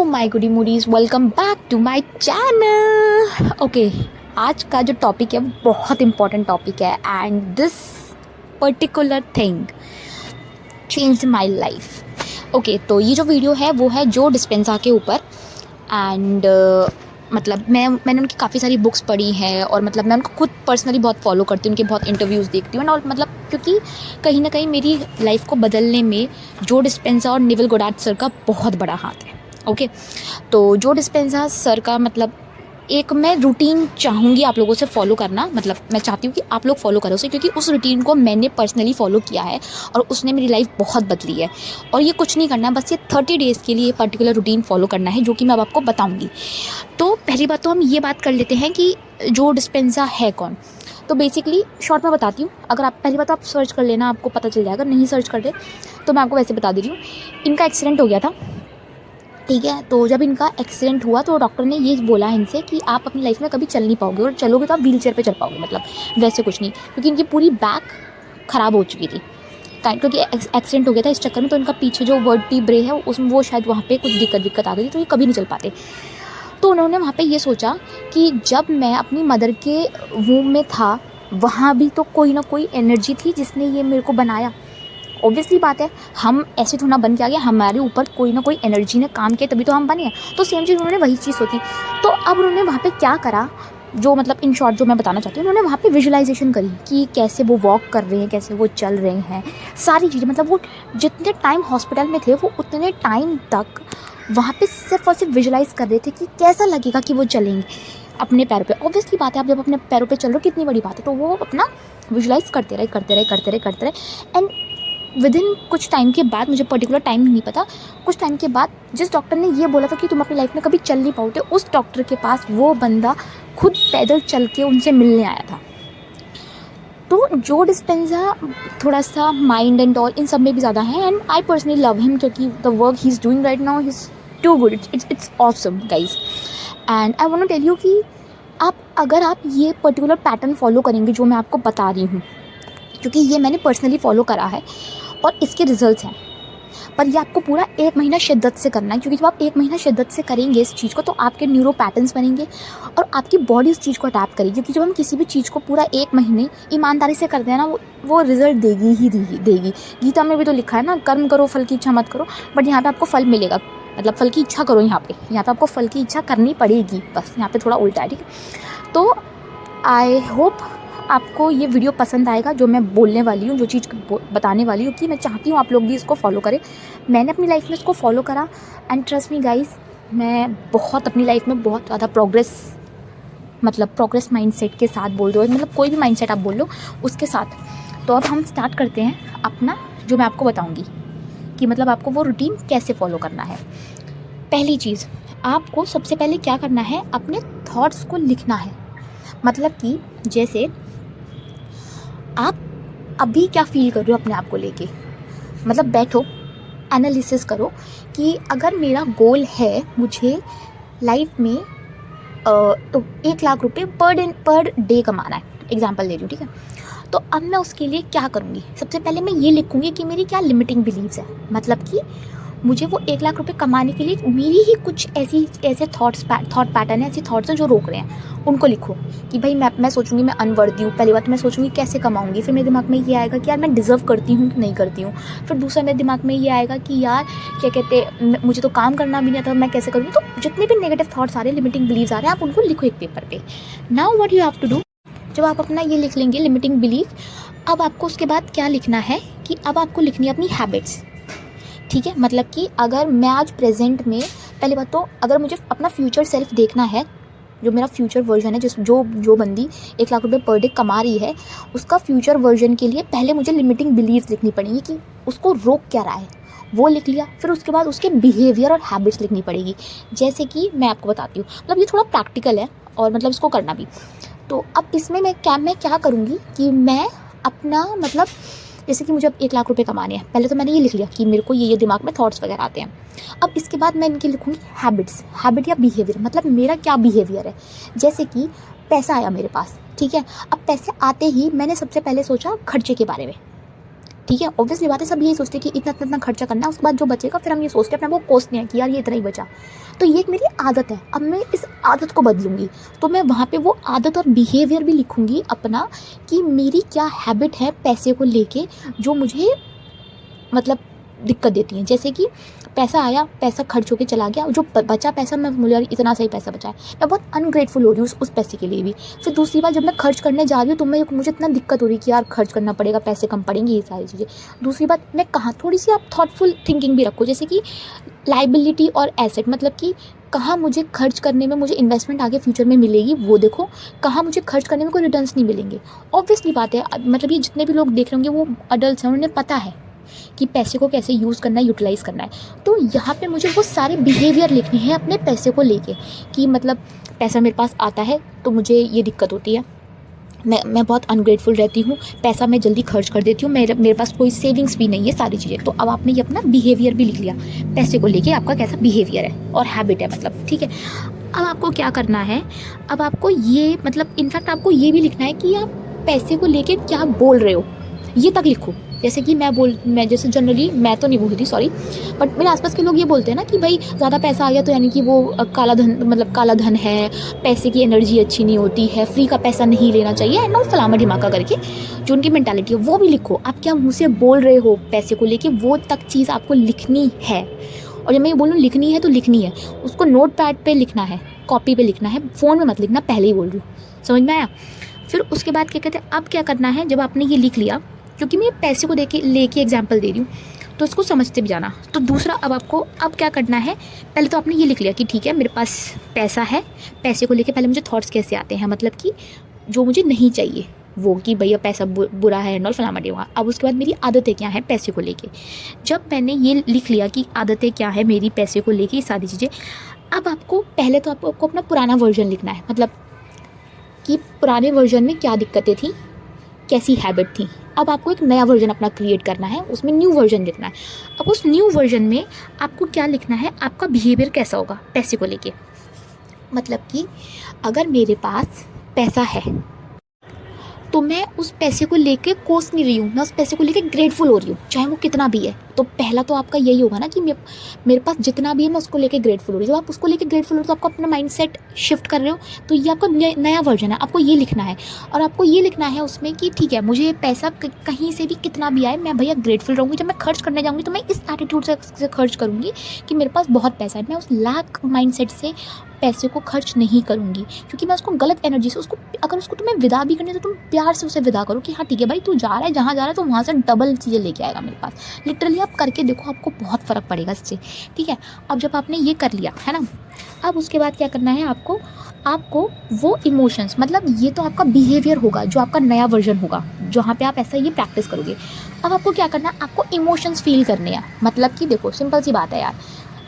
My goody moodies, welcome back to my channel. Okay, आज का जो टॉपिक है वो बहुत इम्पॉर्टेंट टॉपिक है and this particular thing changed my life. Okay, तो ये जो वीडियो है वो है जो डिस्पेंसा के ऊपर एंड मतलब मैंने उनकी काफ़ी सारी बुक्स पढ़ी हैं और मतलब मैं उनको खुद पर्सनली बहुत फॉलो करती हूँ, उनके बहुत इंटरव्यूज़ देखती हूँ और मतलब क्योंकि कहीं ना कहीं मेरी लाइफ को बदलने में जो डिस्पेंसा और नेविल गोडार्ड सर का बहुत बड़ा हाथ है। ओके, तो जो डिस्पेंसा सर का मतलब एक मैं रूटीन चाहूँगी आप लोगों से फॉलो करना, मतलब मैं चाहती हूँ कि आप लोग फॉलो करो उसे, क्योंकि उस रूटीन को मैंने पर्सनली फॉलो किया है और उसने मेरी लाइफ बहुत बदली है। और ये कुछ नहीं करना, बस ये 30 डेज़ के लिए पर्टिकुलर रूटीन फॉलो करना है जो कि मैं अब आपको बताऊँगी। तो पहली बात तो हम ये बात कर लेते हैं कि जो डिस्पेंसा है कौन। तो बेसिकली शॉर्ट में बताती हूँ, अगर आप पहली बात तो आप सर्च कर लेना, आपको पता चल जाएगा। नहीं सर्च कर दे तो मैं आपको वैसे बता दे रही हूँ। इनका एक्सीडेंट हो गया था, ठीक है। तो जब इनका एक्सीडेंट हुआ तो डॉक्टर ने ये बोला इनसे कि आप अपनी लाइफ में कभी चल नहीं पाओगे और चलोगे तो आप व्हील चेयर पर चल पाओगे, मतलब वैसे कुछ नहीं, क्योंकि इनकी पूरी बैक ख़राब हो चुकी थी क्योंकि एक्सीडेंट हो गया था इस चक्कर में। तो इनका पीछे जो वर्टिब्रे है उसमें वो शायद वहाँ पे कुछ दिक्कत आ गई थी, तो ये कभी नहीं चल पाते। तो उन्होंने वहाँ पे ये सोचा कि जब मैं अपनी मदर के वूम में था वहाँ भी तो कोई ना कोई एनर्जी थी जिसने ये मेरे को बनाया। ऑब्वियसली बात है, हम ऐसे थोड़ा बन के आ गए, हमारे ऊपर कोई ना कोई एनर्जी ने काम किया तभी तो हम बने हैं। तो सेम चीज़ उन्होंने वही चीज़ सोची। तो अब उन्होंने वहाँ पे क्या करा, जो मतलब इन शॉर्ट जो मैं बताना चाहती हूँ, उन्होंने वहाँ पे विजुअलाइजेशन करी कि कैसे वो वॉक कर रहे हैं, कैसे वो चल रहे हैं, सारी चीज़ें। मतलब वो जितने टाइम हॉस्पिटल में थे वो उतने टाइम तक वहाँ पे सिर्फ और सिर्फ विजुलाइज़ कर रहे थे कि कैसा लगेगा कि वो चलेंगे अपने पैरों पे। ऑब्वियसली बात है, आप जब अपने पैरों पे चल रहे हो कितनी बड़ी बात है। तो वो अपना विजुलाइज़ करते रहे एंड विद इन कुछ टाइम के बाद, मुझे पर्टिकुलर टाइम नहीं पता, कुछ टाइम के बाद जिस डॉक्टर ने ये बोला था कि तुम अपनी लाइफ में कभी चल नहीं पाओगे, उस डॉक्टर के पास वो बंदा खुद पैदल चल के उनसे मिलने आया था। तो जो डिस्पेंसा थोड़ा सा माइंड एंड ऑल इन सब में भी ज़्यादा है and I personally love him, क्योंकि the work he is doing right now is too good, it's awesome guys. And I want to tell you कि अगर आप ये पर्टिकुलर पैटर्न फॉलो करेंगे जो मैं आपको बता रही हूँ, क्योंकि ये मैंने पर्सनली फॉलो करा है और इसके रिजल्ट्स हैं, पर ये आपको पूरा 1 महीना शिद्दत से करना है। क्योंकि जब आप 1 महीना शिद्दत से करेंगे इस चीज़ को तो आपके न्यूरो पैटर्न्स बनेंगे और आपकी बॉडी उस चीज़ को अडैप्ट करेगी। क्योंकि जब हम किसी भी चीज़ को पूरा 1 महीने ईमानदारी से करते हैं ना, वो रिजल्ट देगी। गीता में भी तो लिखा है ना, कर्म करो फल की इच्छा मत करो, बट यहाँ पर आपको फल मिलेगा। मतलब फल की इच्छा करो, यहाँ पे आपको फल की इच्छा करनी पड़ेगी, बस यहाँ पर थोड़ा उल्टा है, ठीक है। तो आई होप आपको ये वीडियो पसंद आएगा, जो मैं बोलने वाली हूँ, जो चीज़ बताने वाली हूँ, कि मैं चाहती हूँ आप लोग भी इसको फॉलो करें। मैंने अपनी लाइफ में इसको फॉलो करा एंड ट्रस्ट मी गाइस, मैं बहुत अपनी लाइफ में बहुत ज़्यादा प्रोग्रेस माइंडसेट के साथ बोल रही हूँ, मतलब कोई भी माइंडसेट आप बोल लो उसके साथ। तो अब हम स्टार्ट करते हैं अपना, जो मैं आपको बताऊँगी कि मतलब आपको वो रूटीन कैसे फॉलो करना है। पहली चीज़, आपको सबसे पहले क्या करना है, अपने थॉट्स को लिखना है। मतलब कि जैसे आप अभी क्या फ़ील कर रहे हो अपने आप को लेके, मतलब बैठो, एनालिसिस करो कि अगर मेरा गोल है मुझे लाइफ में तो 1 लाख रुपए पर डे कमाना है, एग्जांपल दे रही हूँ, ठीक है। तो अब मैं उसके लिए क्या करूँगी, सबसे पहले मैं ये लिखूँगी कि मेरी क्या लिमिटिंग बिलीव्स है। मतलब कि मुझे वो 1 लाख रुपए कमाने के लिए मेरी ही कुछ ऐसे थॉट पैटर्न है, ऐसी थॉट्स हैं जो रोक रहे हैं, उनको लिखो। कि भाई मैं सोचूंगी मैं अनवर्दी हूँ, पहली बात मैं सोचूंगी कैसे कमाऊंगी, फिर मेरे दिमाग में ये आएगा कि यार मैं डिज़र्व करती हूँ कि नहीं करती हूँ, फिर दूसरा मेरे दिमाग में ये आएगा कि यार क्या कहते मुझे तो काम करना भी नहीं आता, मैं कैसे करूँगी। तो जितने भी नेगेटिव थॉट्स आ रहे हैं, लिमिटिंग बिलीव्स आ रहे हैं, आप उनको लिखो एक पेपर पे। Now what you have to do, जब आप अपना ये लिख लेंगे लिमिटिंग बिलीफ, अब आपको उसके बाद क्या लिखना है कि अब आपको लिखनी है अपनी हैबिट्स, ठीक है। मतलब कि अगर मैं आज प्रेजेंट में, पहली बात तो अगर मुझे अपना फ्यूचर सेल्फ देखना है, जो मेरा फ्यूचर वर्जन है, जो बंदी 1 लाख रुपए पर डे कमा रही है, उसका फ्यूचर वर्जन के लिए पहले मुझे लिमिटिंग बिलीव्स लिखनी पड़ेगी कि उसको रोक क्या रहा है, वो लिख लिया। फिर उसके बाद उसके बिहेवियर और हैबिट्स लिखनी पड़ेगी। जैसे कि मैं आपको बताती हूँ, मतलब ये थोड़ा प्रैक्टिकल है और मतलब इसको करना भी। तो अब इसमें मैं क्या करूँगी कि मैं अपना मतलब, जैसे कि मुझे अब 1 लाख रुपए कमाने हैं, पहले तो मैंने ये लिख लिया कि मेरे को ये दिमाग में थॉट्स वगैरह आते हैं। अब इसके बाद मैं इनके लिखूँगी हैबिट या बिहेवियर, मतलब मेरा क्या बिहेवियर है। जैसे कि पैसा आया मेरे पास, ठीक है। अब पैसे आते ही मैंने सबसे पहले सोचा खर्चे के बारे में, ठीक है, ऑब्वियसली बात है, सब यही सोचते हैं कि इतना इतना खर्चा करना है, उसके बाद जो बचेगा फिर हम ये सोचते हैं अपने वो कोसते हैं कि यार ये इतना ही बचा। तो ये एक मेरी आदत है, अब मैं इस आदत को बदलूँगी, तो मैं वहाँ पे वो आदत और बिहेवियर भी लिखूँगी अपना कि मेरी क्या हैबिट है पैसे को लेके जो मुझे मतलब दिक्कत देती हैं। जैसे कि पैसा आया, पैसा खर्च होके चला गया, जो बचा पैसा मैं मुझे यार इतना सही पैसा बचा है, मैं बहुत अनग्रेटफुल हो रही हूँ उस पैसे के लिए भी। फिर दूसरी बार जब मैं खर्च करने जा रही हूँ तो मुझे इतना दिक्कत हो रही है कि यार खर्च करना पड़ेगा, पैसे कम पड़ेंगे, ये सारी चीज़ें। दूसरी बात, मैं कहाँ थोड़ी सी आप थॉटफुल थिंकिंग भी रखो, जैसे कि लाइबिलिटी और एसेट, मतलब कि कहाँ मुझे खर्च करने में मुझे इन्वेस्टमेंट आगे फ्यूचर में मिलेगी वो देखो, कहाँ मुझे खर्च करने में कोई रिटर्न्स नहीं मिलेंगे। ऑब्वियसली बात है, मतलब ये जितने भी लोग देख रहे होंगे वो अडल्ट हैं, उन्हें पता है कि पैसे को कैसे यूज़ करना है, यूटिलाइज़ करना है। तो यहाँ पे मुझे वो सारे बिहेवियर लिखने हैं अपने पैसे को लेके कि मतलब पैसा मेरे पास आता है तो मुझे ये दिक्कत होती है, मैं बहुत अनग्रेटफुल रहती हूँ, पैसा मैं जल्दी खर्च कर देती हूँ, मेरे पास कोई सेविंग्स भी नहीं है, सारी चीज़ें। तो अब आपने ये अपना बिहेवियर भी लिख लिया, पैसे को लेके आपका कैसा बिहेवियर है और हैबिट है, मतलब ठीक है। अब आपको क्या करना है, अब आपको ये मतलब इनफैक्ट आपको ये भी लिखना है कि आप पैसे को लेके क्या बोल रहे हो, ये तक लिखो। जैसे कि मैं जैसे जनरली मैं तो नहीं बोलती, सॉरी, बट मेरे आसपास के लोग ये बोलते हैं ना कि भाई ज़्यादा पैसा आ गया तो यानी कि वो काला धन, मतलब काला धन है, पैसे की एनर्जी अच्छी नहीं होती है, फ्री का पैसा नहीं लेना चाहिए, एंड ऑल फलामा ढिमाका करके जो उनकी मेंटालिटी है वो भी लिखो। आप क्या मुँह से बोल रहे हो पैसे को लेके, वो तक चीज़ आपको लिखनी है। और जब मैं ये बोलूँ लिखनी है तो लिखनी है, उसको नोट पैड पर लिखना है, कॉपी पर लिखना है, फ़ोन में मत लिखना, पहले ही बोल रही हूँ, समझ में आया। फिर उसके बाद क्या कहते हैं, अब क्या करना है, जब आपने ये लिख लिया, क्योंकि मैं पैसे को लेके एग्जांपल दे रही हूँ तो उसको समझते भी जाना। तो दूसरा, अब क्या करना है, पहले तो आपने ये लिख लिया कि ठीक है मेरे पास पैसा है, पैसे को लेके पहले मुझे थॉट्स कैसे आते हैं, मतलब कि जो मुझे नहीं चाहिए वो, कि भैया पैसा बुरा है एंड ऑल फलामा ढिमाका। अब उसके बाद मेरी आदतें क्या है पैसे को लेके, जब मैंने ये लिख लिया कि आदतें क्या है मेरी पैसे को लेके, ये सारी चीज़ें, अब आपको पहले तो आपको अपना पुराना वर्जन लिखना है, मतलब कि पुराने वर्जन में क्या दिक्कतें थी, कैसी हैबिट थी। अब आपको एक नया वर्जन अपना क्रिएट करना है, उसमें न्यू वर्जन लिखना है। अब उस न्यू वर्जन में आपको क्या लिखना है, आपका बिहेवियर कैसा होगा पैसे को लेके। मतलब कि अगर मेरे पास पैसा है तो मैं उस पैसे को लेके कोस नहीं रही हूँ, मैं उस पैसे को लेके ग्रेटफुल हो रही हूँ, चाहे वो कितना भी है। तो पहला तो आपका यही होगा ना कि मेरे पास जितना भी है मैं उसको लेके ग्रेटफुल हो रही हूँ। जब आप उसको लेके ग्रेटफुल हो तो आपको अपना माइंडसेट शिफ्ट कर रहे हो, तो ये आपका नया वर्जन है, आपको ये लिखना है। और आपको ये लिखना है उसमें कि ठीक है मुझे पैसा कहीं से भी कितना भी आए मैं भैया ग्रेटफुल रहूँगी। जब मैं खर्च करने जाऊँगी तो मैं इस एटीट्यूड से खर्च करूँगी कि मेरे पास बहुत पैसा है, मैं उस लैक माइंडसेट से पैसे को खर्च नहीं करूँगी, क्योंकि मैं उसको गलत एनर्जी से अगर उसको तुम्हें विदा भी करनी है तो तुम प्यार से उसे विदा करो कि हाँ ठीक है भाई तू जा रहा है, जहाँ जा रहा है तो वहाँ से डबल चीज़ें लेके आएगा मेरे पास। लिटरली आप करके देखो, आपको बहुत फ़र्क पड़ेगा इससे, ठीक है। अब जब आपने ये कर लिया है ना, अब उसके बाद क्या करना है आपको वो इमोशंस, मतलब ये तो आपका बिहेवियर होगा जो आपका नया वर्जन होगा, जहाँ पे आप ऐसा ये प्रैक्टिस करोगे। अब आपको क्या करना है, आपको इमोशंस फील करने हैं। मतलब कि देखो सिंपल सी बात है यार,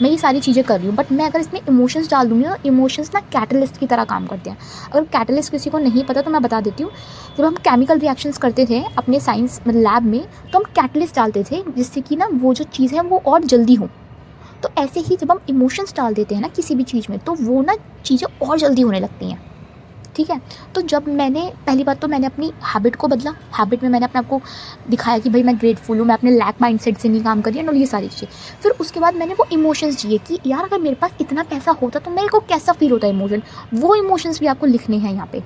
मैं ये सारी चीज़ें कर रही हूँ बट मैं अगर इसमें इमोशंस डाल दूँगी तो इमोशंस ना कैटलिस्ट की तरह काम करते हैं। अगर कैटलिस्ट किसी को नहीं पता तो मैं बता देती हूँ। जब हम केमिकल रिएक्शंस करते थे अपने साइंस लैब में तो हम कैटलिस्ट डालते थे जिससे कि ना वो जो चीज़ है वो और जल्दी हो। तो ऐसे ही जब हम इमोशंस डाल देते हैं ना किसी भी चीज़ में तो वो ना चीज़ें और जल्दी होने लगती हैं, ठीक है। तो जब मैंने पहली बात तो मैंने अपनी हैबिट को बदला, हैबिट में मैंने अपने आप को दिखाया कि भाई मैं ग्रेटफुल हूँ, मैं अपने लैक माइंडसेट से नहीं काम कर रही हूँ, ये सारी चीज़ें। फिर उसके बाद मैंने वो इमोशंस जिए कि यार अगर मेरे पास इतना पैसा होता तो मेरे को कैसा फील होता है इमोशन, वो इमोशंस भी आपको लिखने हैं यहाँ पे।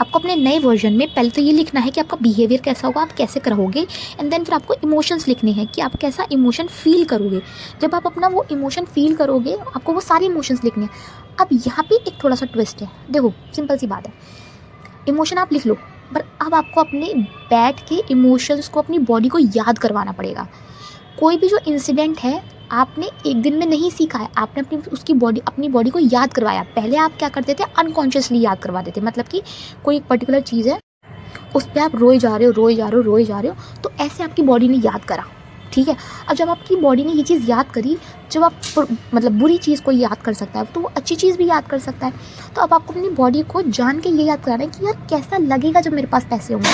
आपको अपने नए वर्जन में पहले तो ये लिखना है कि आपका बिहेवियर कैसा होगा, आप कैसे करोगे, एंड देन फिर आपको इमोशंस लिखने हैं कि आप कैसा इमोशन फील करोगे। जब आप अपना वो इमोशन फील करोगे आपको वो सारे इमोशंस लिखने हैं। अब यहाँ पे एक थोड़ा सा ट्विस्ट है, देखो सिंपल सी बात है, इमोशन आप लिख लो पर अब आपको अपने बैठ के इमोशंस को अपनी बॉडी को याद करवाना पड़ेगा। कोई भी जो इंसिडेंट है आपने एक दिन में नहीं सीखा है, आपने अपनी बॉडी को याद करवाया। पहले आप क्या करते थे, अनकॉन्शियसली याद करवा देते, मतलब कि कोई एक पर्टिकुलर चीज़ है उस पर आप रोए जा रहे हो, तो ऐसे आपकी बॉडी ने याद करा, ठीक है। अब जब आपकी बॉडी ने ये चीज़ याद करी, जब आप मतलब बुरी चीज़ को याद कर सकता है तो वो अच्छी चीज़ भी याद कर सकता है। तो अब आपको अपनी बॉडी को जान के ये याद कराना है कि यार कैसा लगेगा जब मेरे पास पैसे होंगे,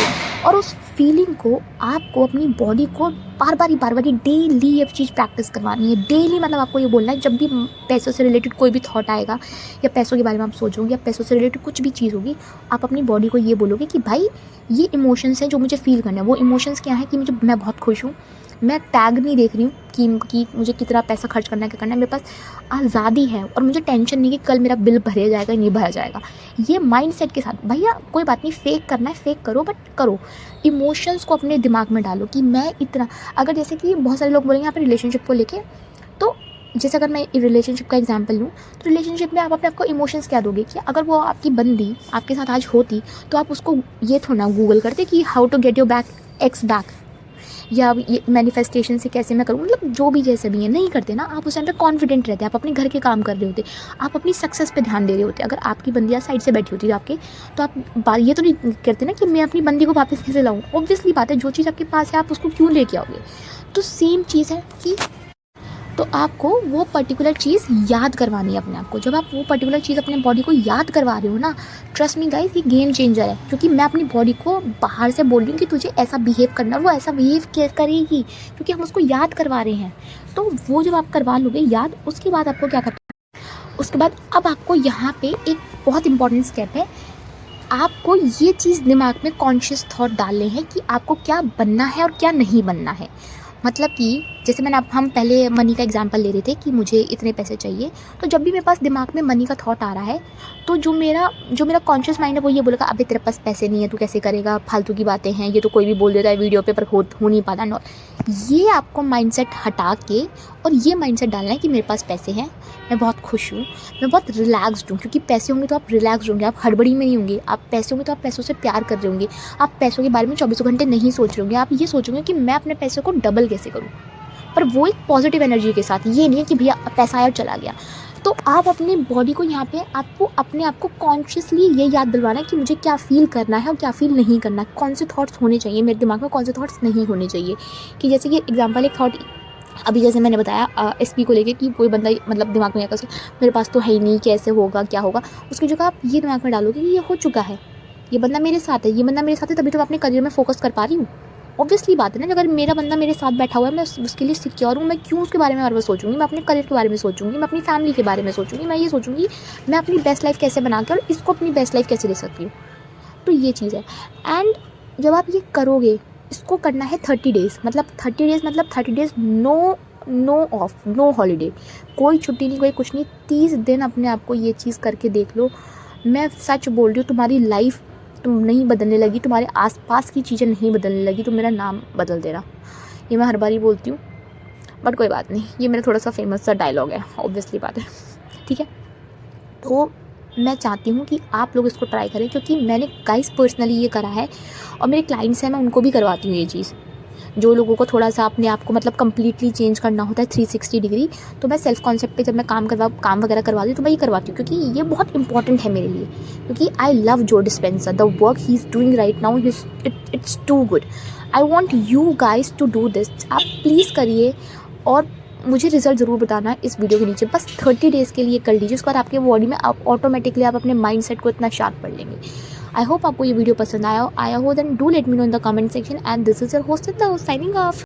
और उस फीलिंग को आपको अपनी बॉडी को बार बार डेली ये चीज़ प्रैक्टिस करवानी है। डेली मतलब आपको ये बोलना है, जब भी पैसों से रिलेटेड कोई भी थॉट आएगा या पैसों के बारे में आप सोचोगे या पैसों से रिलेटेड कुछ भी चीज़ होगी, आप अपनी बॉडी को ये बोलोगे कि भाई ये इमोशंस हैं जो मुझे फ़ील करना है। वो इमोशंस क्या है कि मैं बहुत खुश हूँ, मैं टैग नहीं देख रही हूँ कि मुझे कितना पैसा खर्च करना है, क्या करना है। मेरे पास आज़ादी है और मुझे टेंशन नहीं कि कल मेरा बिल भरा जाएगा नहीं भरा जाएगा। ये माइंडसेट के साथ भैया कोई बात नहीं, फेक करना है फेक करो, बट करो। इमोशंस को अपने दिमाग में डालो कि मैं इतना, अगर जैसे कि बहुत सारे लोग बोलेंगे यहाँ पर रिलेशनशिप को लेके, तो जैसे अगर मैं रिलेशनशिप का एग्जांपल लूँ तो रिलेशनशिप में आप अपने आपको इमोशंस क्या दोगे कि अगर वो आपकी बंदी आपके साथ आज होती तो आप उसको ये थोड़ा गूगल करते कि how to get your back ex back, या ये मैनिफेस्टेशन से कैसे मैं करूँ, मतलब जो भी जैसे भी है नहीं करते ना। आप उस टाइम पे कॉन्फिडेंट रहते, आप अपने घर के काम कर रहे होते, आप अपनी सक्सेस पे ध्यान दे रहे होते। अगर आपकी बंदियाँ साइड से बैठी होती आपके, तो आप ये तो नहीं करते ना कि मैं अपनी बंदी को वापस कैसे लाऊँ। ऑब्वियसली बात है, जो चीज़ आपके पास है आप उसको क्यों लेके आओगे। तो सेम चीज़ है कि तो आपको वो पर्टिकुलर चीज़ याद करवानी है अपने आप को। जब आप वो पर्टिकुलर चीज़ अपने बॉडी को याद करवा रहे हो ना, ट्रस्ट मी गाइस, ये गेम चेंजर है। क्योंकि मैं अपनी बॉडी को बाहर से बोल रही हूँ कि तुझे ऐसा बिहेव करना, वो ऐसा बिहेव करेगी, क्योंकि हम उसको याद करवा रहे हैं। तो वो जब आप करवा लोगे याद, उसके बाद आपको क्या करना है, उसके बाद अब आपको यहाँ पे एक बहुत इंपॉर्टेंट स्टेप है, आपको ये चीज़ दिमाग में कॉन्शियस थॉट डालने हैं कि आपको क्या बनना है और क्या नहीं बनना है। मतलब कि जैसे हम पहले मनी का एग्जांपल ले रहे थे कि मुझे इतने पैसे चाहिए, तो जब भी मेरे पास दिमाग में मनी का थॉट आ रहा है, तो जो मेरा कॉन्शियस माइंड है वो ये बोलेगा अबे तेरे पास पैसे नहीं है, तू कैसे करेगा, फालतू की बातें हैं, ये तो कोई भी बोल देता है वीडियो पे पर हो नहीं पाता ना। ये आपको माइंडसेट हटा के और ये माइंडसेट डालना है कि मेरे पास पैसे हैं, मैं बहुत खुश हूँ, मैं बहुत रिलैक्सड हूँ। क्योंकि पैसे होंगे तो आप रिलैक्सड होंगे, आप हड़बड़ी में नहीं होंगे। आप पैसे होंगे तो आप पैसों से प्यार कर रहे होंगे, आप पैसों के बारे में 24 घंटे नहीं सोच रहे होंगे। आप ये सोचोगे कि मैं अपने पैसे को डबल कैसे करूँ, पर वो एक पॉजिटिव एनर्जी के साथ। ये नहीं है कि भैया पैसा आया और चला गया। तो आप अपनी बॉडी को यहाँ पे आपको अपने आप को कॉन्शियसली ये याद दिलवाना है कि मुझे क्या फ़ील करना है और क्या फ़ील नहीं करना है, कौन से थॉट्स होने चाहिए मेरे दिमाग में, कौन से थॉट्स नहीं होने चाहिए। कि जैसे कि एग्जांपल एक थॉट अभी जैसे मैंने बताया एसपी को लेके कि कोई बंदा मतलब दिमाग में आकर मेरे पास तो है ही नहीं, कैसे होगा क्या होगा, उसकी जगह आप ये दिमाग में डालोगे कि ये हो चुका है, ये बंदा मेरे साथ है, ये बंदा मेरे साथ है, तभी तो मैं अपने करियर में फोकस कर पा रही हूँ। ऑब्वियसली बात है ना, अगर मेरा बंदा मेरे साथ बैठा हुआ है, मैं उसके लिए सिक्योर हूँ, मैं क्यों उसके बारे में बार बार सोचूंगी। मैं अपने करियर के बारे में सोचूंगी, मैं अपनी फैमिली के बारे में सोचूंगी, मैं ये सोचूंगी मैं अपनी बेस्ट लाइफ कैसे बना के और इसको अपनी बेस्ट लाइफ कैसे दे सकती हूँ। तो ये चीज़ है। एंड जब आप ये करोगे, इसको करना है 30 डेज़, मतलब 30 days no off, no holiday, कोई छुट्टी नहीं, कोई कुछ नहीं। 30 दिन अपने आप को ये चीज़ करके देख लो। मैं सच बोल रही हूँ, तुम्हारी लाइफ तुम नहीं बदलने लगी, तुम्हारे आसपास की चीज़ें नहीं बदलने लगी, तो मेरा नाम बदल देना। ये मैं हर बार ही बोलती हूँ, बट कोई बात नहीं, ये मेरा थोड़ा सा फेमस सा डायलॉग है, ऑब्वियसली बात है, ठीक है। तो मैं चाहती हूँ कि आप लोग इसको ट्राई करें, क्योंकि मैंने गाइस पर्सनली ये करा है और मेरे क्लाइंट्स हैं, मैं उनको भी करवाती हूँ ये चीज़। जो लोगों को थोड़ा सा अपने आप को मतलब कम्प्लीटली चेंज करना होता है 360 डिग्री, तो मैं सेल्फ कॉन्सेप्ट पे जब मैं काम वगैरह करवाती हूँ तो मैं ये करवाती हूँ, क्योंकि ये बहुत इंपॉर्टेंट है मेरे लिए। क्योंकि I love Joe Dispenza, the work he is doing right now, it's too good. I want you guys to do this. आप प्लीज़ करिए और मुझे रिजल्ट ज़रूर बताना है इस वीडियो के नीचे। बस 30 डेज़ के लिए कर लीजिए, उसके बाद आपके बॉडी में आप ऑटोमेटिकली आप अपने माइंड सेट को इतना शार्प कर लेंगे। आई होप आपको ये वीडियो पसंद आया हो, then do let me know in the comment section. And this is your host signing of.